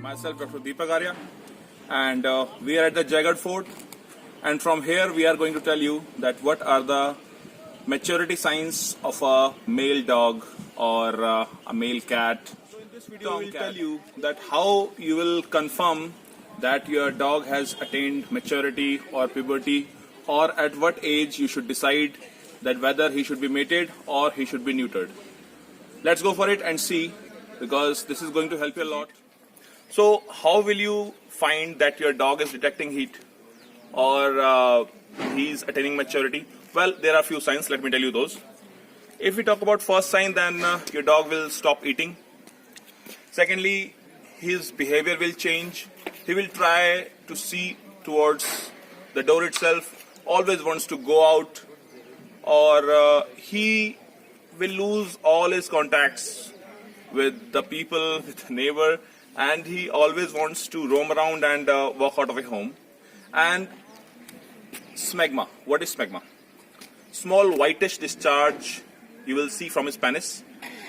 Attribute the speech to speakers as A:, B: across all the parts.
A: Myself, Dr. Deepak Arya, and we are at the Jagged Fort. And from here, we are going to tell you that what are the maturity signs of a male dog or a male cat. So in this video, we will tell you that how you will confirm that your dog has attained maturity or puberty, or at what age you should decide that whether he should be mated or he should be neutered. Let's go for it and see, because this is going to help you a lot. So how will you find that your dog is detecting heat or he's attaining maturity? Well, there are a few signs. Let me tell you those. If we talk about first sign, then your dog will stop eating. Secondly, his behavior will change. He will try to see towards the door itself, always wants to go out, or he will lose all his contacts with the people, with the neighbor, and he always wants to roam around and walk out of a home. And smegma. What is smegma? Small whitish discharge you will see from his penis,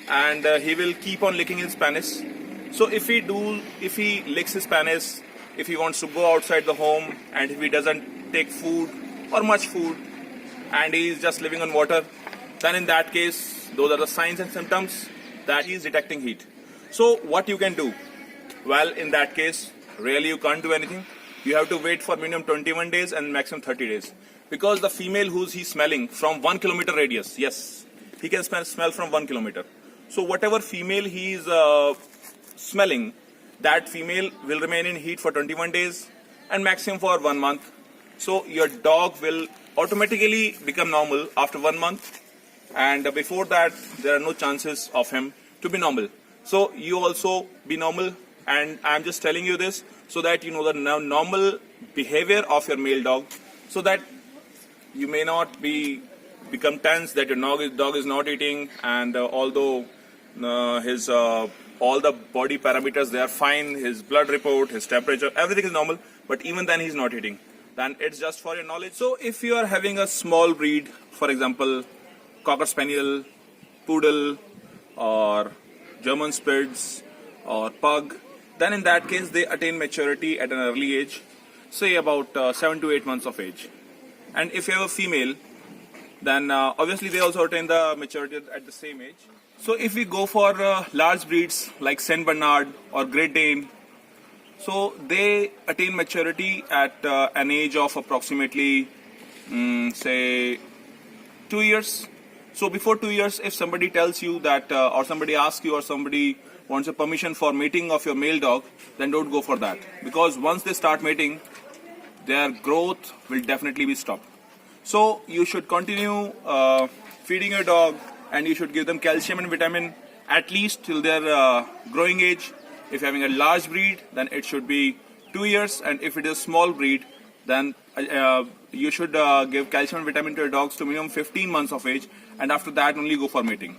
A: and he will keep on licking his penis. So if he licks his penis, if he wants to go outside the home, and if he doesn't take food or much food, and he is just living on water, then in that case, those are the signs and symptoms that he is detecting heat. So what you can do? Well, in that case, really you can't do anything. You have to wait for minimum 21 days and maximum 30 days. Because the female who's he's smelling from 1 kilometer radius, yes, he can smell from 1 kilometer. So whatever female he's smelling, that female will remain in heat for 21 days and maximum for 1 month. So your dog will automatically become normal after 1 month, and before that there are no chances of him to be normal. So you also be normal, and I'm just telling you this so that you know the normal behavior of your male dog, so that you may not become tense that your dog is not eating, and although his all the body parameters, they are fine, his blood report, his temperature, everything is normal, but even then he's not eating, then it's just for your knowledge. So if you are having a small breed, for example Cocker Spaniel, Poodle, or German Spitz, or Pug, then in that case they attain maturity at an early age, say about 7 to 8 months of age. And if you have a female, then obviously they also attain the maturity at the same age. So if we go for large breeds like Saint Bernard or Great Dane, so they attain maturity at an age of approximately say 2 years. So before 2 years, if somebody tells you that or somebody asks you, or somebody wants a permission for mating of your male dog, then don't go for that, because once they start mating, their growth will definitely be stopped. So you should continue feeding your dog, and you should give them calcium and vitamin at least till their growing age. If you're having a large breed, then it should be 2 years, and if it is a small breed, then you should give calcium and vitamin to your dogs to minimum 15 months of age, and after that only go for mating.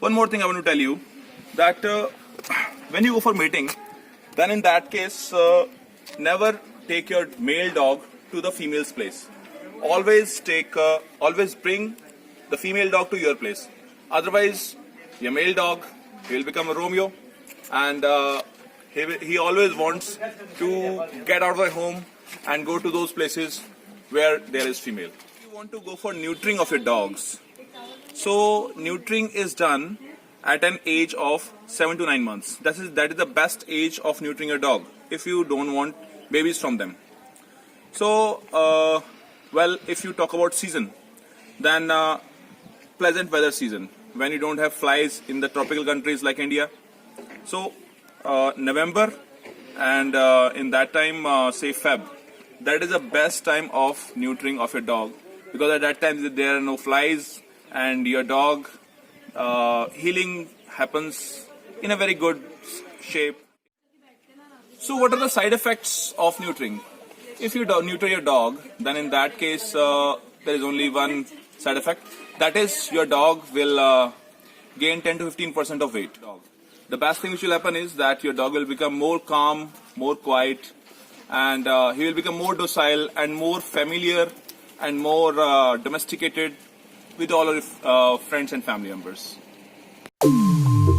A: One more thing I want to tell you, that when you go for mating, then in that case, never take your male dog to the female's place. Always bring the female dog to your place. Otherwise, your male dog, he will become a Romeo, and he always wants to get out of the home and go to those places where there is female. You want to go for neutering of your dogs. So neutering is done at an age of 7 to 9 months. That is the best age of neutering your dog if you don't want babies from them. So well, if you talk about season, then pleasant weather season, when you don't have flies in the tropical countries like India. So November, and in that time, say Feb, that is the best time of neutering of your dog, because at that time there are no flies, and your dog healing happens in a very good shape. So what are the side effects of neutering? If you neuter your dog, then in that case there is only one side effect. That is, your dog will gain 10 to 15% of weight. The best thing which will happen is that your dog will become more calm, more quiet, and he will become more docile and more familiar and more domesticated with all of friends and family members.
B: you